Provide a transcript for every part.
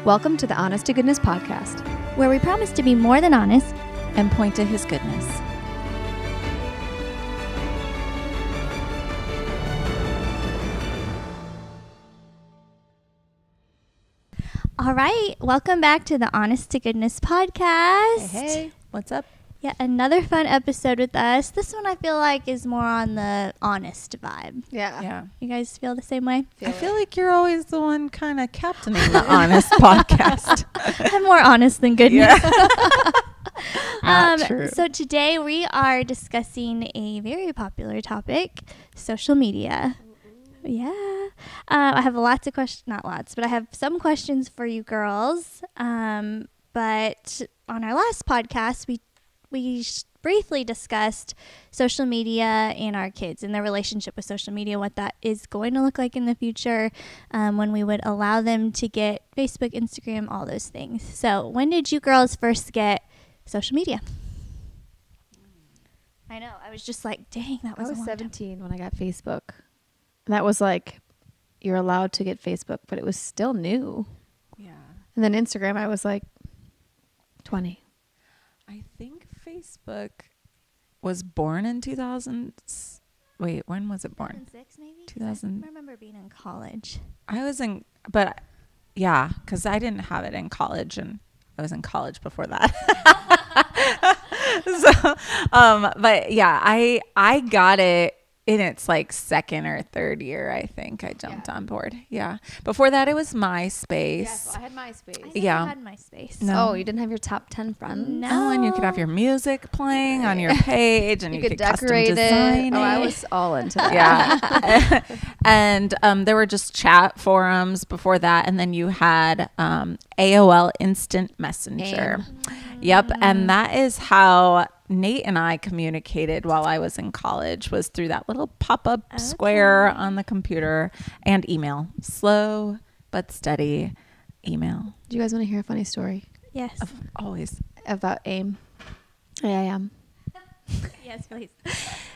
Welcome to the Honest to Goodness podcast, where we promise to be more than honest and point to His goodness. All right, welcome back to the Honest to Goodness podcast. Hey, what's up? Yeah, another fun episode with us. This one I feel like is more on the honest vibe. Yeah. You guys feel the same way? I feel like you're always the one kind of captaining the honest podcast. I'm more honest than goodness. Not true. So today we are discussing a very popular topic, social media. Yeah. I have lots of questions, not lots, but I have some questions for you girls. But on our last podcast, we briefly discussed social media and our kids and their relationship with social media, what that is going to look like in the future, when we would allow them to get Facebook, Instagram, all those things. So when did you girls first get social media? I know. I was just like, dang, that was I a was long 17 when I got Facebook. And that was like, you're allowed to get Facebook, but it was still new. Yeah. And then Instagram, I was like 20. I think Facebook was born in 2000. Wait, when was it born? 2006 maybe? 2000. I remember being in college. I was in, but yeah, because I didn't have it in college, and I was in college before that. But yeah, I got it in its like second or third year. I think I jumped on board. Yeah. Before that, it was MySpace. Yes, I had MySpace. I Yeah. had MySpace. No. Oh, you didn't have your top 10 friends? No. Oh, and you could have your music playing on your page, and you could decorate custom design it. Oh, I it. was all into that. Yeah. And there were just chat forums before that. And then you had AOL Instant Messenger. Yep. And that is how Nate and I communicated while I was in college, was through that little pop-up square on the computer, and email. Slow but steady email. Do you guys want to hear a funny story Yes. Always. about AIM? AIM. Yes, please.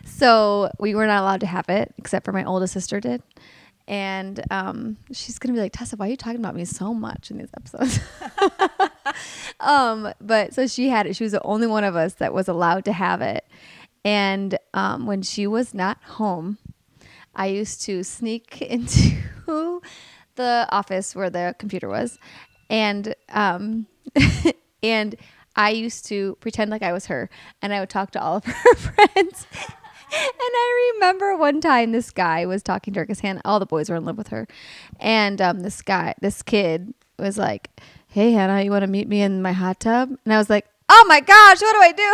So we were not allowed to have it, except for my oldest sister did. And she's going to be like, Tessa, why are you talking about me so much in these episodes? But so she had it. She was the only one of us that was allowed to have it. And when she was not home, I used to sneak into the office where the computer was. And and I used to pretend like I was her. And I would talk to all of her friends. And I remember one time this guy was talking to her because all the boys were in love with her. And this kid was like, hey, Hannah, you want to meet me in my hot tub? And I was like, oh my gosh, what do I do?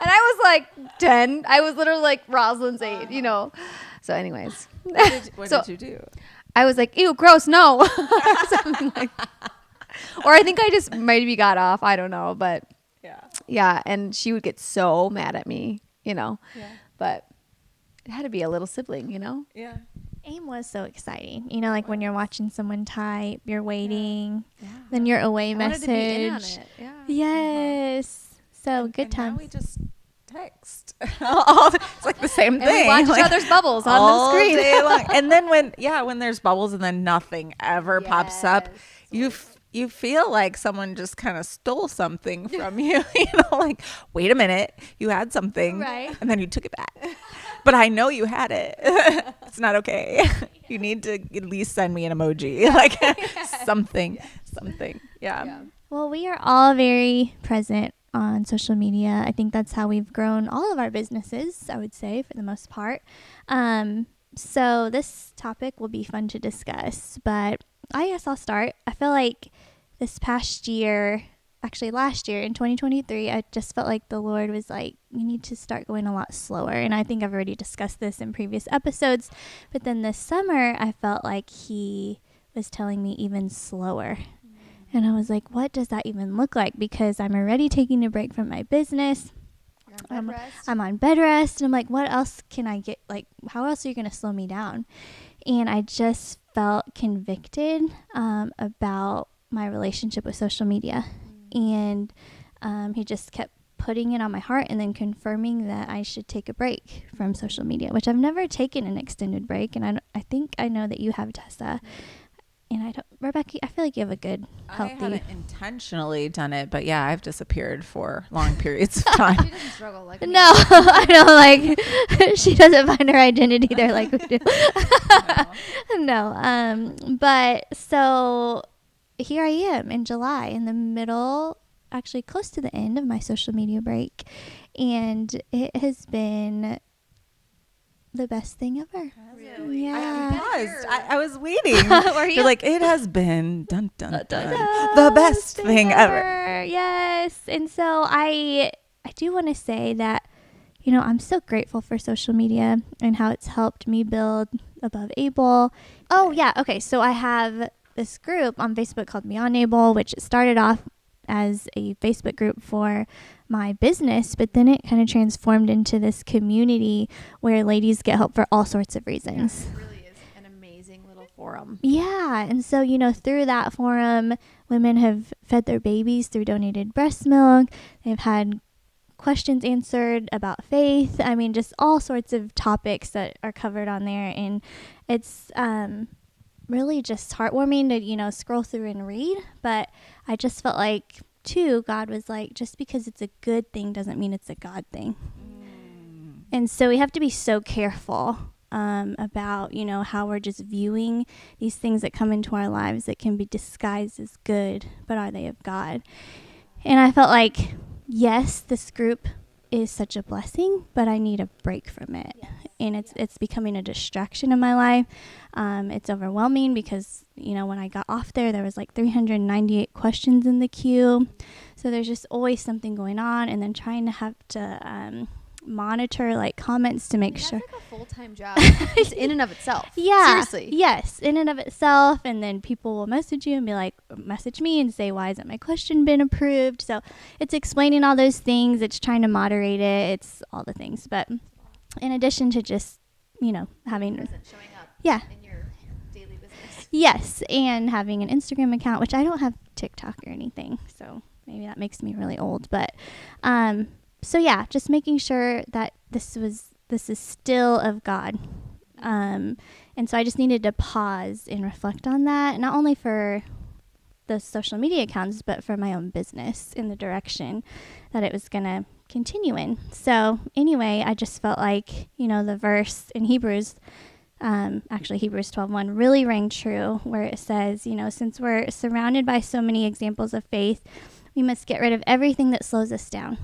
And I was like 10. I was literally like Rosalind's age, you know. So anyways. What did you do? I was like, ew, gross, no. Something like that. Or I think I just maybe got off. I don't know. But yeah. And she would get so mad at me, you know. Yeah. But it had to be a little sibling, you know? Yeah. AIM was so exciting. You know, like when you're watching someone type, you're waiting, then your away message. I wanted to be in on it. Yeah. Yes. So good And times. now we just text. It's like the same And thing. we watch like, each other's bubbles on all the screen. day long. And then when there's bubbles and then nothing ever pops up, you feel like someone just kind of stole something from you. You know, like, wait a minute, you had something, Right. and then you took it back. But I know you had it. It's not okay. You need to at least send me an emoji, like something. Yeah. Well, we are all very present on social media. I think that's how we've grown all of our businesses, I would say, for the most part. So this topic will be fun to discuss, but I guess I'll start. I feel like this past year, actually last year in 2023, I just felt like the Lord was like, you need to start going a lot slower. And I think I've already discussed this in previous episodes. But then this summer, I felt like he was telling me even slower. And I was like, what does that even look like? Because I'm already taking a break from my business. I'm on bed rest. And I'm like, what else can I get? Like, how else are you going to slow me down? And I just felt convicted about my relationship with social media. And he just kept putting it on my heart and then confirming that I should take a break from social media, which I've never taken an extended break. And I think I know that you have, Tessa. And Rebecca, I feel like you have a good, I healthy. haven't intentionally done it, but yeah, I've disappeared for long periods of time. She doesn't struggle like me. No, I know, like, she doesn't find her identity there like we do. No, but so here I am in July, in the middle, actually close to the end of my social media break, and it has been the best thing ever. Really? Yeah. I was waiting. Were you? You're like, it has been dun dun dun, the best thing ever. Yes. And so I do want to say that, you know, I'm so grateful for social media and how it's helped me build Above Able. Oh yeah, okay. So I have this group on Facebook called Beyond Able, which started off as a Facebook group for my business, but then it kind of transformed into this community where ladies get help for all sorts of reasons. It really is an amazing little forum. Yeah, and so, you know, through that forum, women have fed their babies through donated breast milk. They've had questions answered about faith. I mean, just all sorts of topics that are covered on there, and it's really just heartwarming to, you know, scroll through and read. But I just felt like, too, God was like, just because it's a good thing doesn't mean it's a God thing. And so we have to be so careful about, you know, how we're just viewing these things that come into our lives that can be disguised as good, but are they of God? And I felt like, yes, this group is such a blessing, but I need a break from it. Yes. And it's becoming a distraction in my life. It's overwhelming because, you know, when I got off there was like 398 questions in the queue. So there's just always something going on, and then trying to have to monitor like comments to make sure. That's like a full-time job just in and of itself. Yeah. Seriously. Yes, in and of itself. And then people will message you and be like, message me and say, why hasn't my question been approved? So it's explaining all those things. It's trying to moderate it. It's all the things. But in addition to just, you know, having Showing up yeah. in your daily business. Yes, and having an Instagram account, which I don't have TikTok or anything. So maybe that makes me really old. But so yeah, just making sure that this is still of God. And so I just needed to pause and reflect on that, not only for the social media accounts, but for my own business in the direction that it was going to continue in. So anyway, I just felt like, you know, the verse in Hebrews, actually Hebrews 12:1 really rang true, where it says, you know, since we're surrounded by so many examples of faith, we must get rid of everything that slows us down,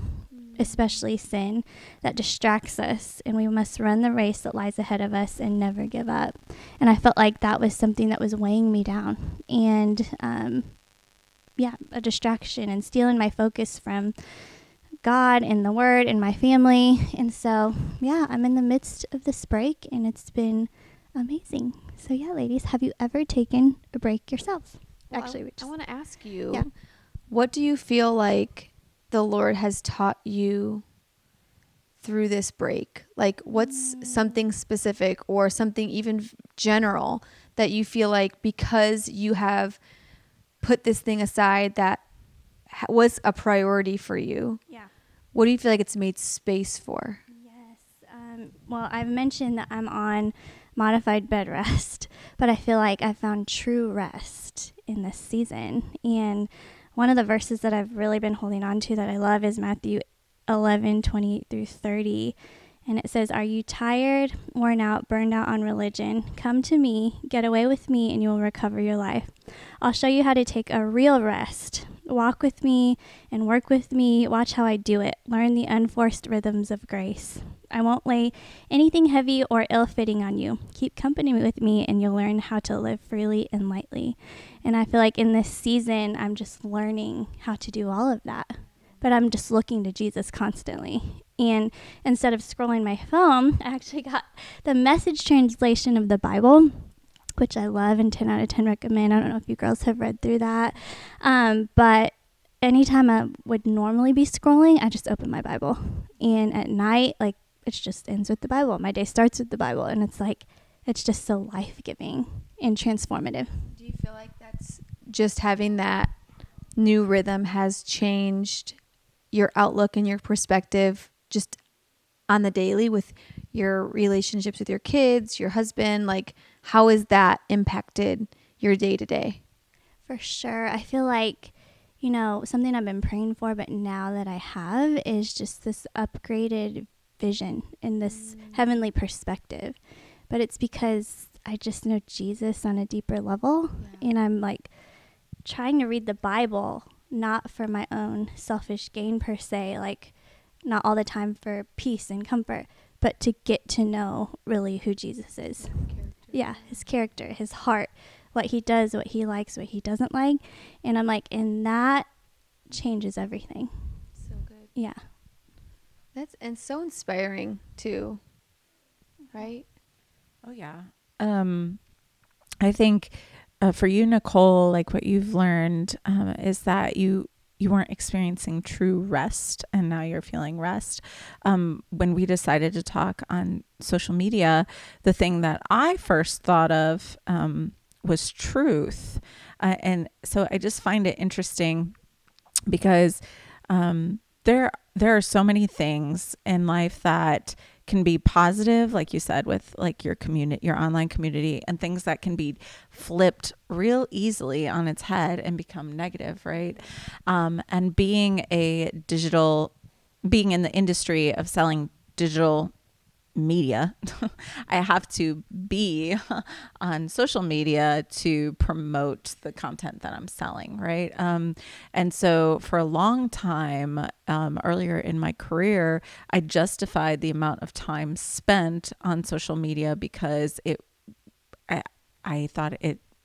especially sin that distracts us, and we must run the race that lies ahead of us and never give up. And I felt like that was something that was weighing me down, and a distraction and stealing my focus from God and the Word and my family. And so yeah, I'm in the midst of this break, and it's been amazing. So yeah, ladies, have you ever taken a break yourselves? Well, Actually, I want to ask you, Yeah. what do you feel like the Lord has taught you through this break? Like, what's something specific or something even general that you feel like, because you have put this thing aside that was a priority for you, Yeah. what do you feel like it's made space for? Yes. Well, I've mentioned that I'm on modified bed rest, but I feel like I found true rest in this season. And one of the verses that I've really been holding on to that I love is Matthew 11:28-30. And it says, "Are you tired, worn out, burned out on religion? Come to me, get away with me, and you will recover your life. I'll show you how to take a real rest. Walk with me and work with me. Watch how I do it. Learn the unforced rhythms of grace. I won't lay anything heavy or ill-fitting on you. Keep company with me, and you'll learn how to live freely and lightly." And I feel like in this season, I'm just learning how to do all of that. But I'm just looking to Jesus constantly. And instead of scrolling my phone, I actually got the Message translation of the Bible, which I love and 10 out of 10 recommend. I don't know if you girls have read through that. But anytime I would normally be scrolling, I just open my Bible. And at night, like, it just ends with the Bible. My day starts with the Bible. And it's like, it's just so life-giving and transformative. Do you feel like that's just having that new rhythm has changed your outlook and your perspective just on the daily with your relationships with your kids, your husband? Like, how has that impacted your day to day? For sure. I feel like, something I've been praying for, but now that I have, is just this upgraded vision and this heavenly perspective. But it's because I just know Jesus on a deeper level. Yeah. And I'm like trying to read the Bible, not for my own selfish gain per se, like not all the time for peace and comfort, but to get to know really who Jesus is. Yeah, his character, his heart, what he does, what he likes, what he doesn't like. And I'm like, and that changes everything. So good. Yeah. And so inspiring too, right? Oh yeah. I think for you, Nicole, like what you've learned is that you weren't experiencing true rest, and now you're feeling rest. When we decided to talk on social media, the thing that I first thought of was truth. And so I just find it interesting because there are so many things in life that can be positive, like you said, with like your community, your online community, and things that can be flipped real easily on its head and become negative, right? And being in the industry of selling digital media, I have to be on social media to promote the content that I'm selling, right? And so for a long time, earlier in my career, I justified the amount of time spent on social media because I thought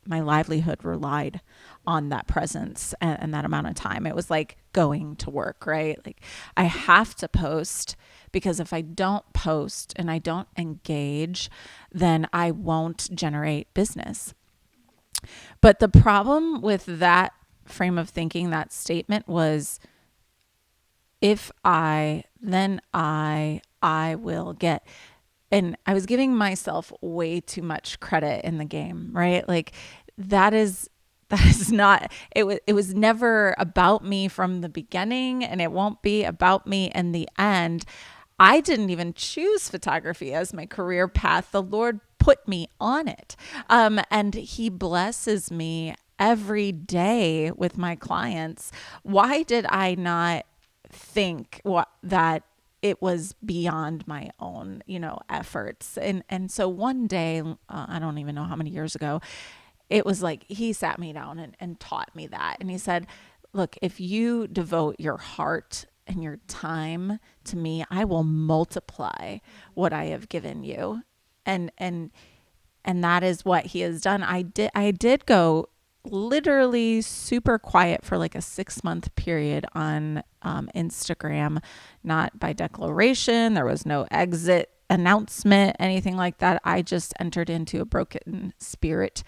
my livelihood relied on that presence and that amount of time. It was like going to work, right? Like I have to post, because if I don't post and I don't engage, then I won't generate business. But the problem with that frame of thinking, that statement was, if I, then I will get. And I was giving myself way too much credit in the game, right? Like that is not, it was never about me from the beginning, and it won't be about me in the end. I didn't even choose photography as my career path. The Lord put me on it. And he blesses me every day with my clients. Why did I not think that it was beyond my own, efforts? And so one day, I don't even know how many years ago, it was like he sat me down and taught me that. And he said, look, if you devote your heart and your time to me, I will multiply what I have given you. And that is what he has done. I did go literally super quiet for like a 6-month period on Instagram, not by declaration. There was no exit announcement, anything like that. I just entered into a broken spirit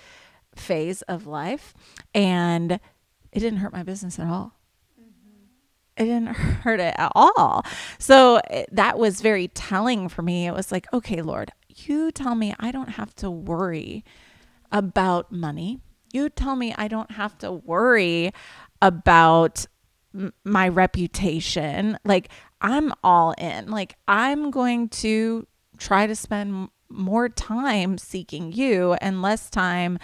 phase of life, and it didn't hurt my business at all. It didn't hurt it at all. So that was very telling for me. It was like, okay, Lord, you tell me I don't have to worry about money. You tell me I don't have to worry about my reputation. Like I'm all in. Like I'm going to try to spend more time seeking you and less time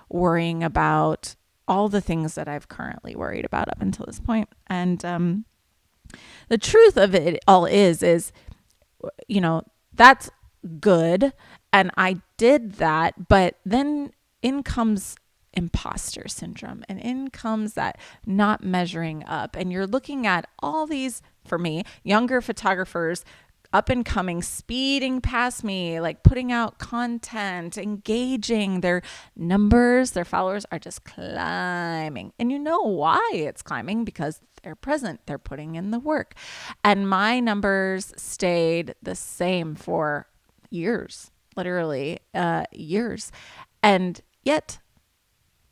worrying about all the things that I've currently worried about up until this point. And the truth of it all is, that's good. And I did that, but then in comes imposter syndrome, and in comes that not measuring up. And you're looking at all these, for me, younger photographers up and coming, speeding past me, like putting out content, engaging. Their numbers, their followers are just climbing. And you know why it's climbing? Because they're present, they're putting in the work. And my numbers stayed the same for years, literally years. And yet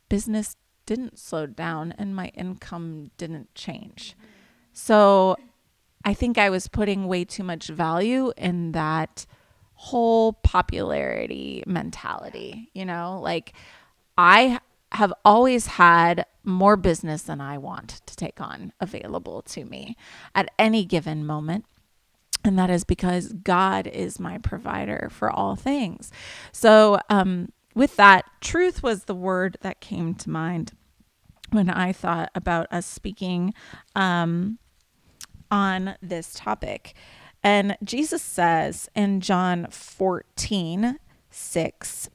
business didn't slow down and my income didn't change. So I think I was putting way too much value in that whole popularity mentality, like I have always had more business than I want to take on available to me at any given moment. And that is because God is my provider for all things. So, with that, truth was the word that came to mind when I thought about us speaking on this topic. And Jesus says in John 14:6,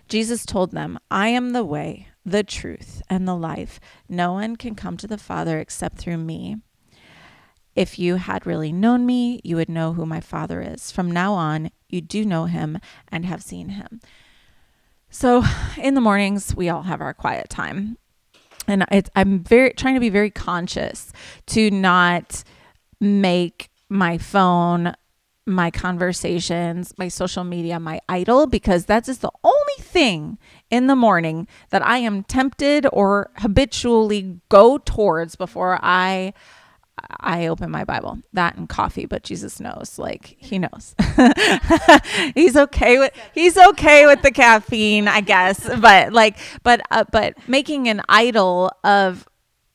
Jesus told them, I am the way, the truth, and the life. No one can come to the Father except through me. If you had really known me, you would know who my Father is. From now on, you do know him and have seen him. So in the mornings, we all have our quiet time. And I'm trying to be very conscious to not make my phone, my conversations, my social media, my idol, because that is the only thing in the morning that I am tempted or habitually go towards before I open my Bible. That and coffee, but Jesus knows, like he knows. He's okay with the caffeine, I guess. But making an idol of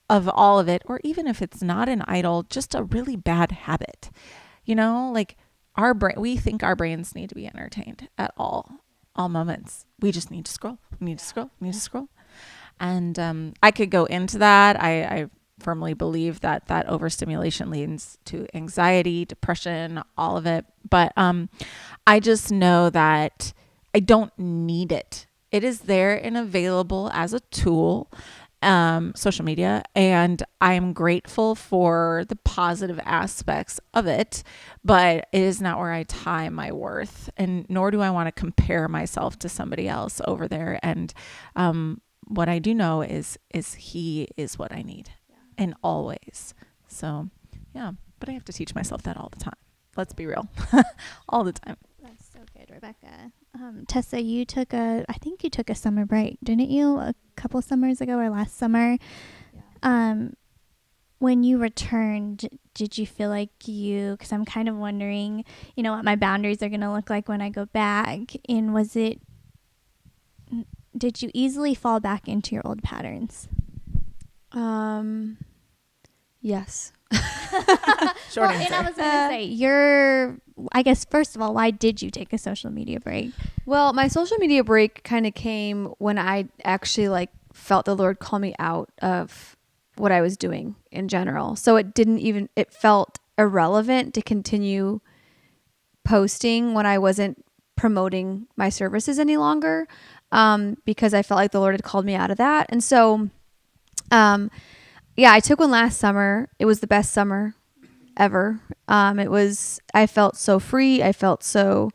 all of it, or even if it's not an idol, just a really bad habit. Like we think our brains need to be entertained at all moments. We just need to scroll. We need to scroll. And I could go into that. I firmly believe that overstimulation leads to anxiety, depression, all of it. But I just know that I don't need it. It is there and available as a tool, social media, and I'm grateful for the positive aspects of it, but it is not where I tie my worth, and nor do I want to compare myself to somebody else over there. And what I do know is he is what I need. And always. So, yeah. But I have to teach myself that all the time. Let's be real. All the time. That's so good, Rebecca. Tessa, I think you took a summer break, didn't you? A couple summers ago or last summer. Yeah. When you returned, did you feel like because I'm kind of wondering, what my boundaries are going to look like when I go back. And did you easily fall back into your old patterns? Yes. Short answer. And I was going to say, I guess, first of all, why did you take a social media break? Well, my social media break kind of came when I actually felt the Lord call me out of what I was doing in general. So it felt irrelevant to continue posting when I wasn't promoting my services any longer, because I felt like the Lord had called me out of that. And so, I took one last summer. It was the best summer ever. I felt so free. I felt so,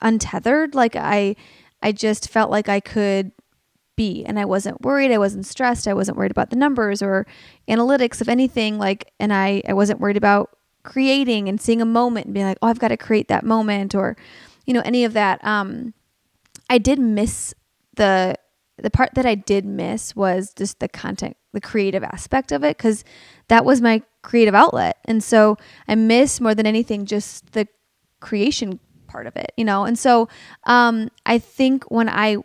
untethered. I just felt like I could be, and I wasn't worried. I wasn't stressed. I wasn't worried about the numbers or analytics of anything. And I wasn't worried about creating and seeing a moment and being like, oh, I've got to create that moment, or, any of that. I did miss the part that I did miss was just the content, the creative aspect of it, because that was my creative outlet. And so I miss more than anything just the creation part of it, And so I think when I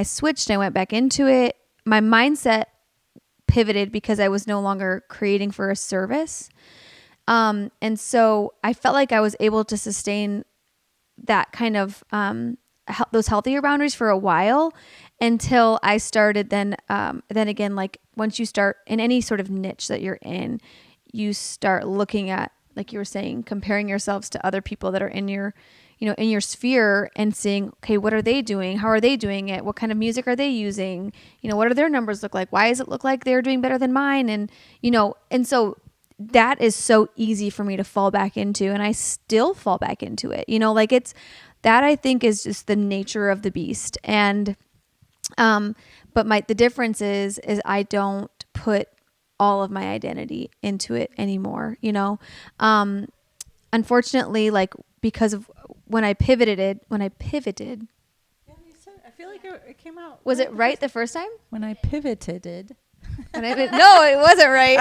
switched and I went back into it, my mindset pivoted because I was no longer creating for a service. And so I felt like I was able to sustain that kind of those healthier boundaries for a while, until I started then again, once you start in any sort of niche that you're in, you start looking at, like you were saying, comparing yourselves to other people that are in your sphere and seeing, okay, what are they doing? How are they doing it? What kind of music are they using? What do their numbers look like? Why does it look like they're doing better than mine? And, and so that is so easy for me to fall back into, and I still fall back into it. It's that, I think, is just the nature of the beast. And but the difference is I don't put all of my identity into it anymore. Unfortunately, because of when I pivoted. Yeah, you said, I feel like it came out. Was it right the first time? When I pivoted. No, it wasn't right.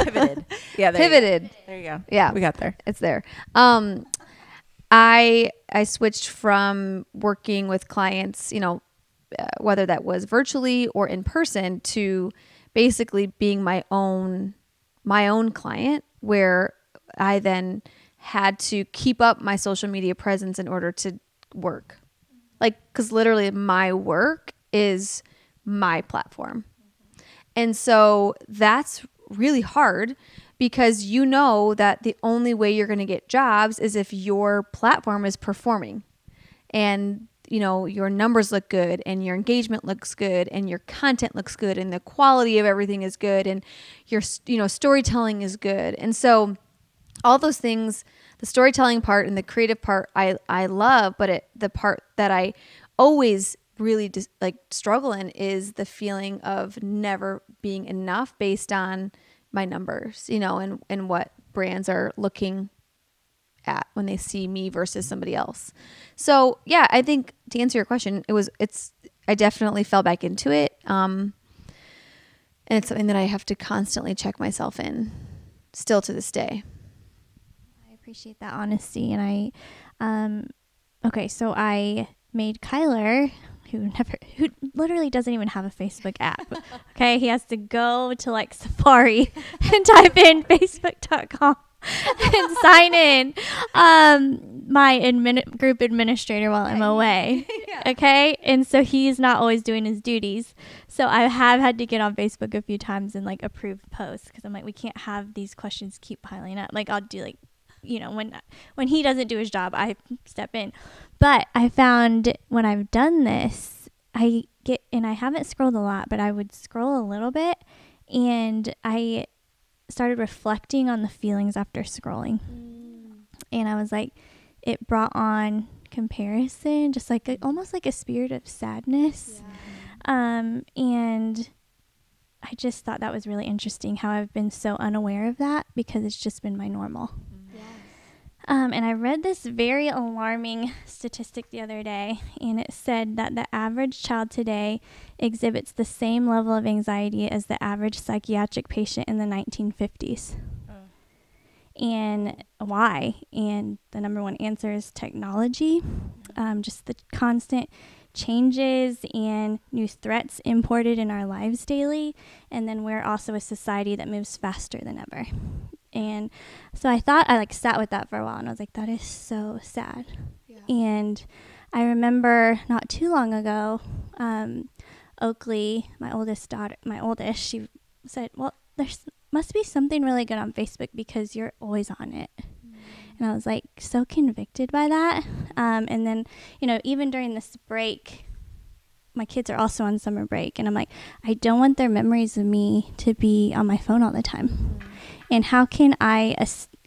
Pivoted. Yeah, pivoted. There you go. Yeah, we got there. It's there. I switched from working with clients, whether that was virtually or in person, to basically being my own client, where I then had to keep up my social media presence in order to work. Like, because literally my work is my platform. And so that's really hard, because you know that the only way you're going to get jobs is if your platform is performing and, you know, your numbers look good and your engagement looks good and your content looks good and the quality of everything is good and your, you know, storytelling is good. And so all those things, the storytelling part and the creative part, I love, but the part that I always really struggle in is the feeling of never being enough based on my numbers, you know, and what brands are looking at when they see me versus somebody else. So yeah, I think to answer your question, I definitely fell back into it. And it's something that I have to constantly check myself in still to this day. I appreciate that honesty. And so I made Kyler, who literally doesn't even have a Facebook app. Okay. He has to go to like Safari and type in facebook.com and sign in, my group administrator while I'm away. Yeah. Okay. And so he's not always doing his duties. So I have had to get on Facebook a few times and like approve posts, because I'm like, we can't have these questions keep piling up. Like I'll do like, you know, when he doesn't do his job, I step in. But I found when I've done this, I haven't scrolled a lot, but I would scroll a little bit, and I started reflecting on the feelings after scrolling. And I was like, it brought on comparison, just like almost like a spirit of sadness. Yeah. And I just thought that was really interesting how I've been so unaware of that, because it's just been my normal. And I read this very alarming statistic the other day, and it said that the average child today exhibits the same level of anxiety as the average psychiatric patient in the 1950s. And why? And the number one answer is technology. Just the constant changes and new threats imported in our lives daily. And then we're also a society that moves faster than ever. And so I thought, I sat with that for a while, and I was like, that is so sad. Yeah. And I remember not too long ago, Oakley, my oldest, she said, well, there's must be something really good on Facebook because you're always on it. And I was like so convicted by that. And then, even during this break, my kids are also on summer break, and I'm like, I don't want their memories of me to be on my phone all the time. And how can I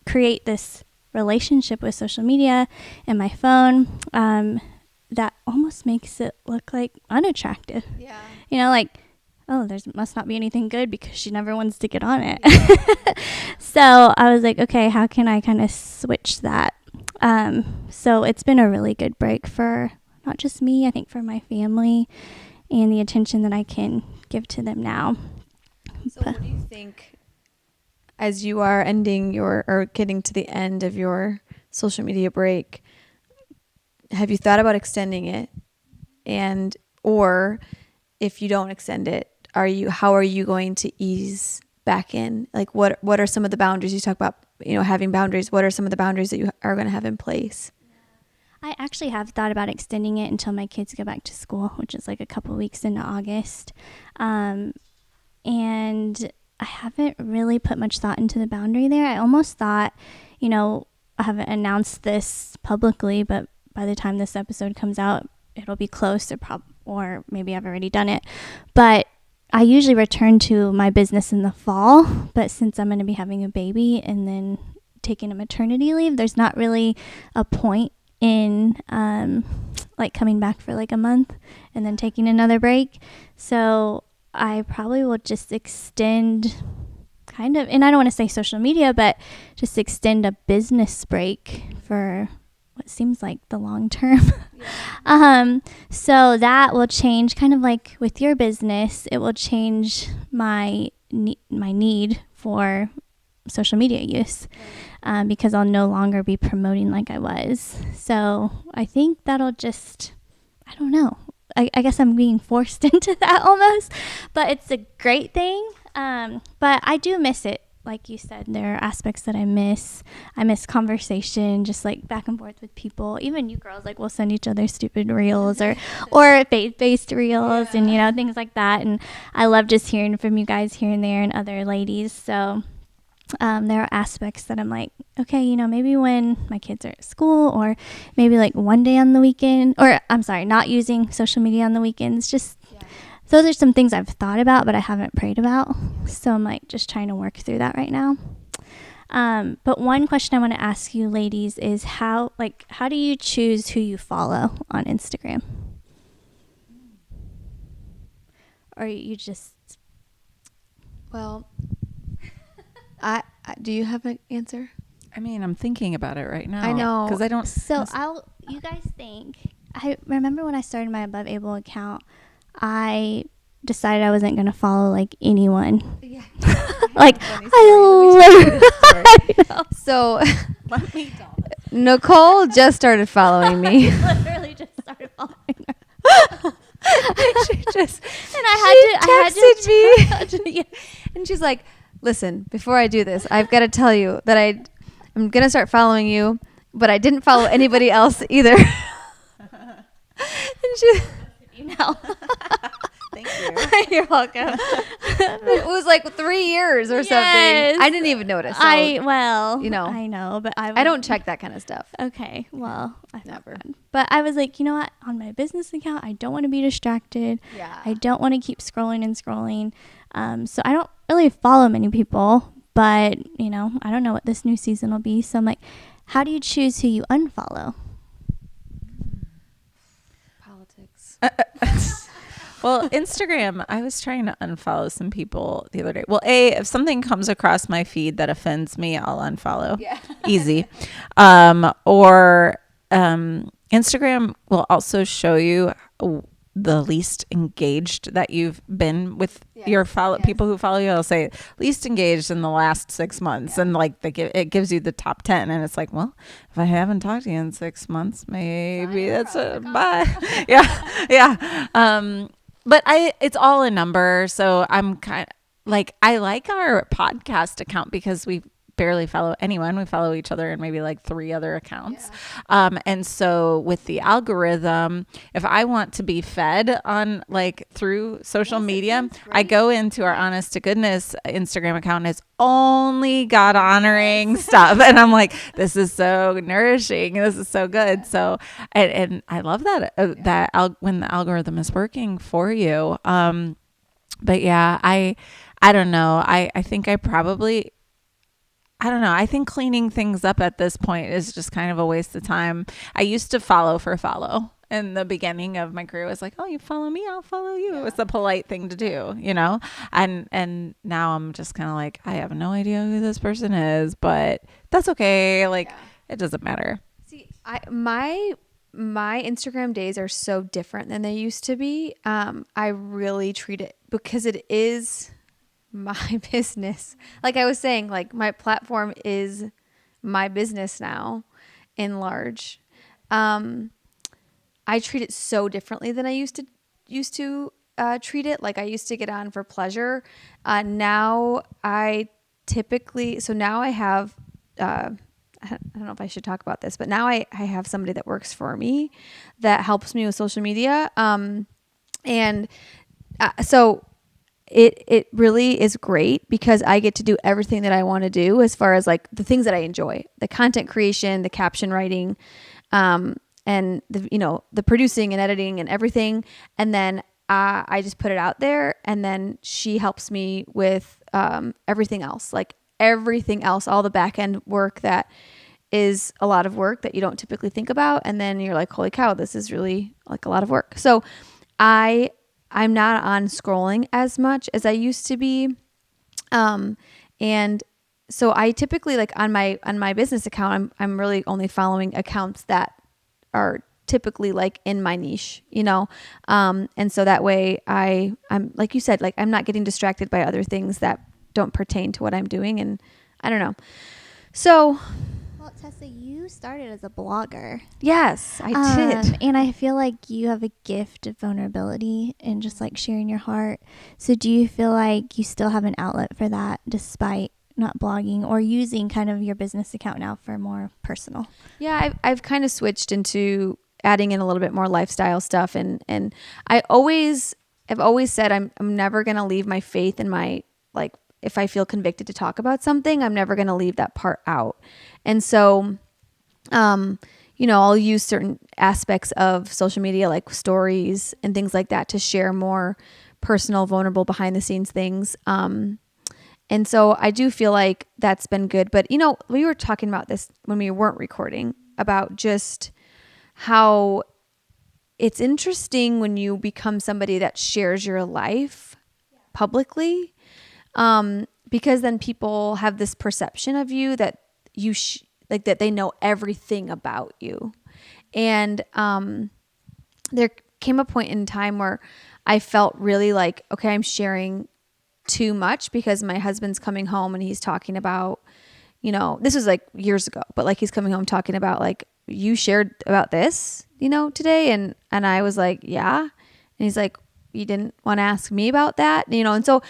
create this relationship with social media and my phone that almost makes it look like unattractive? Yeah. Oh, there must not be anything good because she never wants to get on it. Yeah. So I was like, okay, how can I kind of switch that? So it's been a really good break for not just me, I think for my family and the attention that I can give to them now. So what do you think as you are getting to the end of your social media break, have you thought about extending it? Or if you don't extend it, how are you going to ease back in? Like what are some of the boundaries you talk about, having boundaries? What are some of the boundaries that you are going to have in place? I actually have thought about extending it until my kids go back to school, which is like a couple of weeks into August. And I haven't really put much thought into the boundary there. I almost thought, I haven't announced this publicly, but by the time this episode comes out, it'll be close or maybe I've already done it. But I usually return to my business in the fall, but since I'm going to be having a baby and then taking a maternity leave, there's not really a point in coming back for like a month and then taking another break. So I probably will just extend and I don't want to say social media, but just extend a business break for what seems like the long term. Yeah. So that will change, kind of like with your business, it will change my need for social media use, because I'll no longer be promoting like I was. So I think that'll just, I don't know. I guess I'm being forced into that almost, but it's a great thing. But I do miss it. like you said, there are aspects that I miss. I miss conversation, just like back and forth with people. Even you girls, like, we'll send each other stupid reels or faith-based reels and, you know, things like that. And I love just hearing from you guys here and there and other ladies. So there are aspects that I'm like, okay, you know, maybe when my kids are at school, or maybe like one day on the weekend, or I'm sorry, not using social media on the weekends. Just those are some things I've thought about, but I haven't prayed about. So I'm like just trying to work through that right now. But one question I want to ask you ladies is how do you choose who you follow on Instagram? Or you just... Well, I do you have an answer? I mean, I'm thinking about it right now. I know. Because I don't. So you guys think, I remember when I started my Above Able account, I decided I wasn't going to follow like anyone. Yeah. Like I know. So Let me tell it. Nicole just started following me. Literally just started following her. She just And I texted me. And she's like, listen, before I do this, I've got to tell you that I'm going to start following you, but I didn't follow anybody else either. And she, Thank you. You're welcome. it was like 3 years or Yes. something. I didn't even notice. So I know, but I don't check that kind of stuff. Okay, well, I Never. But I was like, you know what? On my business account, I don't want to be distracted. Yeah. I don't want to keep scrolling and scrolling. So I don't really follow many people, but, you know, I don't know what this new season will be. So I'm like, how do you choose who you unfollow? Politics. Well, Instagram, I was trying to unfollow some people the other day. Well, if something comes across my feed that offends me, I'll unfollow. Yeah. Easy. Instagram will also show you the least engaged that you've been with your people who follow you. I'll say least engaged in the last 6 months, and like it gives you the top 10, and it's like, well, if I haven't talked to you in 6 months, maybe that's a bye. yeah. But it's all a number, so I'm kind of like, I like our podcast account because we barely follow anyone. We follow each other and maybe like 3 other accounts. And so with the algorithm, if I want to be fed on like through social media, I go into our Honest to Goodness Instagram account, and it's only God honoring stuff. And I'm like, this is so nourishing. This is so good. So, and I love that, when the algorithm is working for you. But yeah, I don't know. I think I don't know. I think cleaning things up at this point is just kind of a waste of time. I used to follow for follow. In the beginning of my career, it was like, oh, you follow me, I'll follow you. Yeah. It was the polite thing to do, you know? And now I'm just kind of like, I have no idea who this person is, but that's okay. Like, it doesn't matter. See, my Instagram days are so different than they used to be. I really treat it, because it is my business. Like I was saying, like my platform is my business now in large. I treat it so differently than I used to treat it. Like I used to get on for pleasure. Now I have, I don't know if I should talk about this, but now I have somebody that works for me that helps me with social media. So it really is great, because I get to do everything that I want to do as far as like the things that I enjoy, the content creation, the caption writing, and the producing and editing and everything. And then I just put it out there, and then she helps me with everything else, all the back end work that is a lot of work that you don't typically think about. And then you're like, holy cow, this is really like a lot of work. So I'm not on scrolling as much as I used to be. And so I typically, like on my business account, I'm really only following accounts that are typically like in my niche, you know? And so that way I'm like you said, like I'm not getting distracted by other things that don't pertain to what I'm doing. And I don't know. So, Well, Tessa, you started as a blogger. Yes, I did. And I feel like you have a gift of vulnerability and just like sharing your heart. So do you feel like you still have an outlet for that despite not blogging or using kind of your business account now for more personal? Yeah, I've kind of switched into adding in a little bit more lifestyle stuff, and I've always said I'm never going to leave my faith and my, like, if I feel convicted to talk about something, I'm never going to leave that part out. And so I'll use certain aspects of social media like stories and things like that to share more personal, vulnerable, behind the scenes things. And so I do feel like that's been good. But, we were talking about this when we weren't recording, about just how it's interesting when you become somebody that shares your life publicly, because then people have this perception of you that you that they know everything about you. And there came a point in time where I felt really like, okay, I'm sharing too much, because my husband's coming home and he's talking about, this was like years ago, but like he's coming home talking about like, you shared about this, today. And I was like, yeah. And he's like, you didn't want to ask me about that, and so,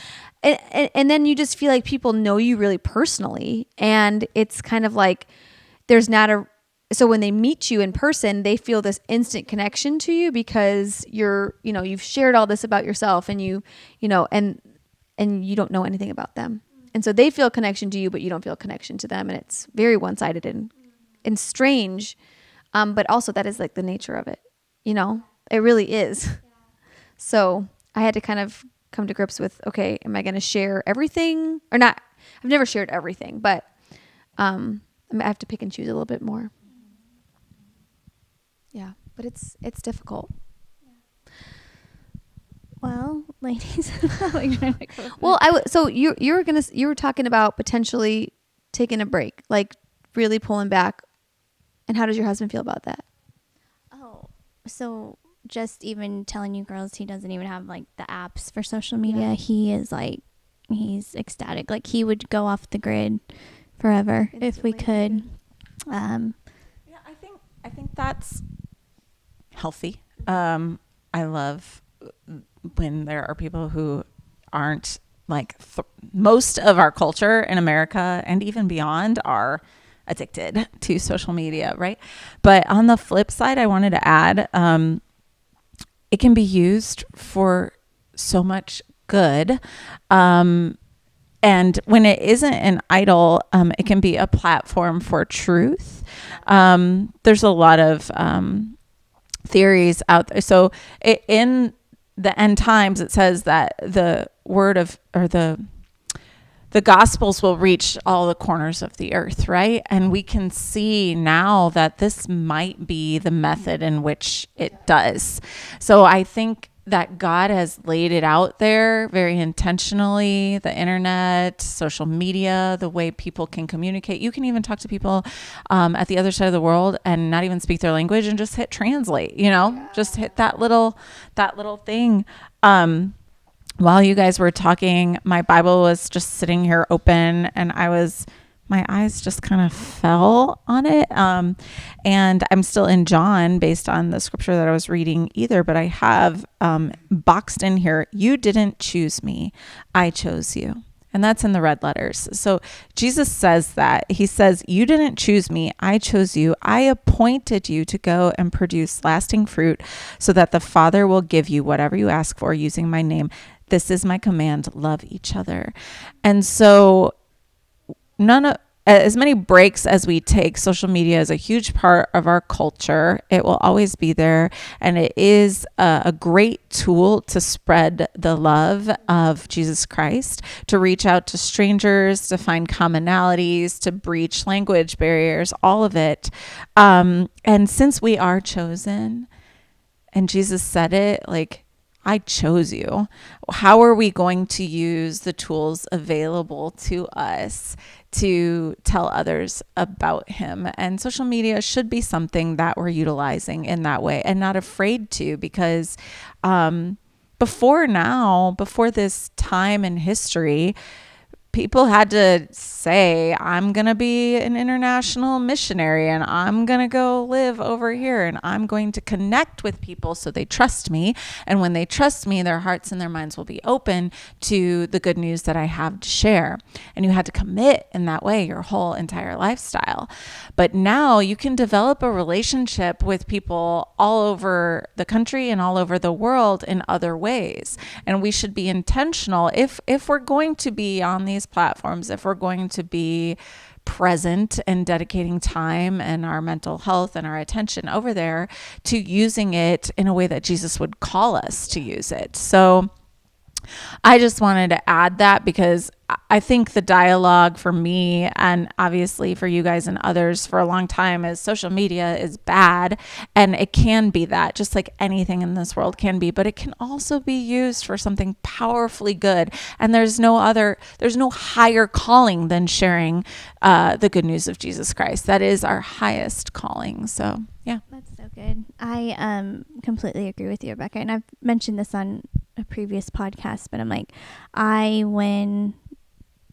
and then you just feel like people know you really personally. And it's kind of like, so when they meet you in person, they feel this instant connection to you because you've shared all this about yourself, and and you don't know anything about them. And so they feel a connection to you, but you don't feel a connection to them. And it's very one-sided and strange. But also that is like the nature of it. It really is. Yeah. So I had to kind of come to grips with, okay, am I going to share everything or not? I've never shared everything, but I have to pick and choose a little bit more. Yeah, but it's difficult. Well, ladies. Well, so you were talking about potentially taking a break, like really pulling back. And how does your husband feel about that? Oh, so just even telling you girls, he doesn't even have like the apps for social media. Yeah. He is like, he's ecstatic. Like he would go off the grid forever if we could. Yeah, I think that's healthy. I love when there are people who aren't like most of our culture in America and even beyond are addicted to social media, right? But on the flip side, I wanted to add, it can be used for so much good. And when it isn't an idol, it can be a platform for truth. There's a lot of theories out there. So in the end times, it says that the gospels will reach all the corners of the earth, right? And we can see now that this might be the method in which it does. So I think that God has laid it out there very intentionally, the internet, social media, the way people can communicate. You can even talk to people at the other side of the world and not even speak their language and just hit translate, just hit that little thing. While you guys were talking, my Bible was just sitting here open and my eyes just kind of fell on it. And I'm still in John based on the scripture that I was reading either, but I have boxed in here, you didn't choose me, I chose you. And that's in the red letters. So Jesus says that. He says, you didn't choose me, I chose you. I appointed you to go and produce lasting fruit so that the Father will give you whatever you ask for using my name. This is my command, love each other. And so as many breaks as we take, social media is a huge part of our culture. It will always be there. And it is a great tool to spread the love of Jesus Christ, to reach out to strangers, to find commonalities, to breach language barriers, all of it. And since we are chosen, and Jesus said it, like, I chose you. How are we going to use the tools available to us to tell others about him? And social media should be something that we're utilizing in that way and not afraid to, because before this time in history, people had to say, I'm going to be an international missionary and I'm going to go live over here and I'm going to connect with people so they trust me. And when they trust me, their hearts and their minds will be open to the good news that I have to share. And you had to commit in that way your whole entire lifestyle. But now you can develop a relationship with people all over the country and all over the world in other ways. And we should be intentional if we're going to be on these platforms, if we're going to be present and dedicating time and our mental health and our attention over there, to using it in a way that Jesus would call us to use it. So I just wanted to add that because I think the dialogue for me and obviously for you guys and others for a long time is social media is bad, and it can be that, just like anything in this world can be, but it can also be used for something powerfully good. And there's no higher calling than sharing the good news of Jesus Christ. That is our highest calling. So yeah. That's so good. I completely agree with you, Rebecca. And I've mentioned this on a previous podcast, but I'm like, when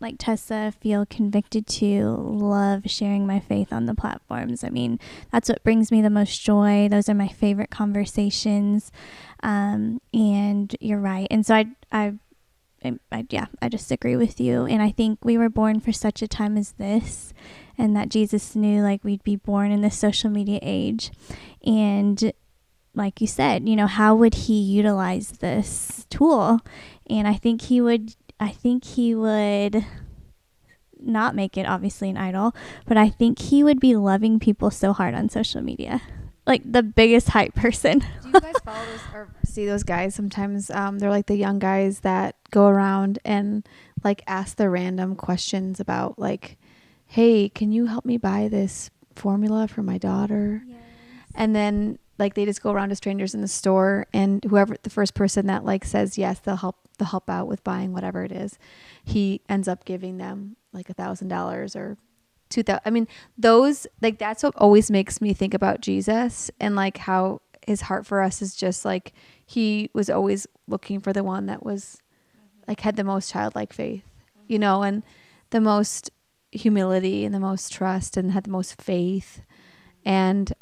like Tessa, feel convicted to love sharing my faith on the platforms. I mean, that's what brings me the most joy. Those are my favorite conversations. And you're right. And so I just agree with you. And I think we were born for such a time as this, and that Jesus knew like we'd be born in this social media age. And like you said, how would he utilize this tool? And I think he would not make it obviously an idol, but I think he would be loving people so hard on social media, like the biggest hype person. Do you guys follow those or see those guys sometimes? They're like the young guys that go around and like ask the random questions about like, hey, can you help me buy this formula for my daughter? Yes. And then like they just go around to strangers in the store, and whoever the first person that like says yes, they'll help out with buying whatever it is, he ends up giving them like $1,000 or $2,000. I mean, those like that's what always makes me think about Jesus, and like how his heart for us is just like he was always looking for the one that was like had the most childlike faith, and the most humility and the most trust and had the most faith. And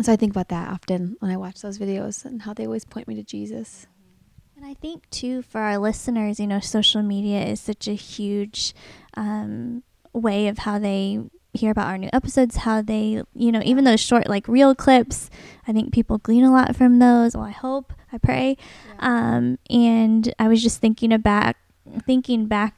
so I think about that often when I watch those videos and how they always point me to Jesus. And I think too, for our listeners, social media is such a huge way of how they hear about our new episodes, how they, even those short, like reel clips, I think people glean a lot from those. Well, I hope, I pray. Yeah. And I was just thinking back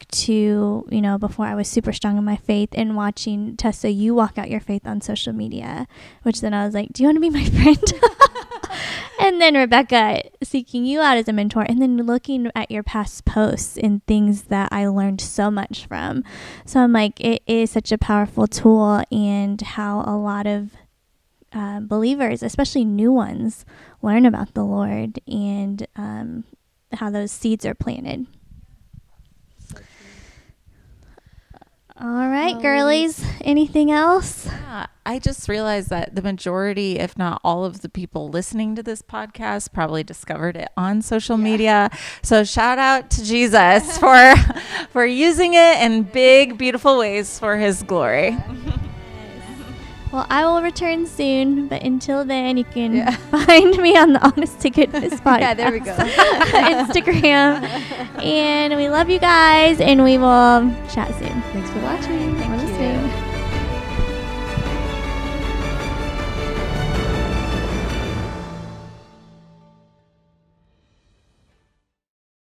to, before I was super strong in my faith, and watching Tessa, you walk out your faith on social media, which then I was like, do you want to be my friend? And then Rebecca seeking you out as a mentor, and then looking at your past posts and things that I learned so much from. So I'm like, it is such a powerful tool, and how a lot of believers, especially new ones, learn about the Lord, and how those seeds are planted. All right, girlies. Anything else? Yeah, I just realized that the majority, if not all of the people listening to this podcast probably discovered it on social media. So shout out to Jesus for using it in big, beautiful ways for his glory. Well, I will return soon, but until then, you can find me on the Honest to Goodness podcast. Yeah, there we go. Instagram. And we love you guys, and we will chat soon. Thanks for watching. Thank you. Listening.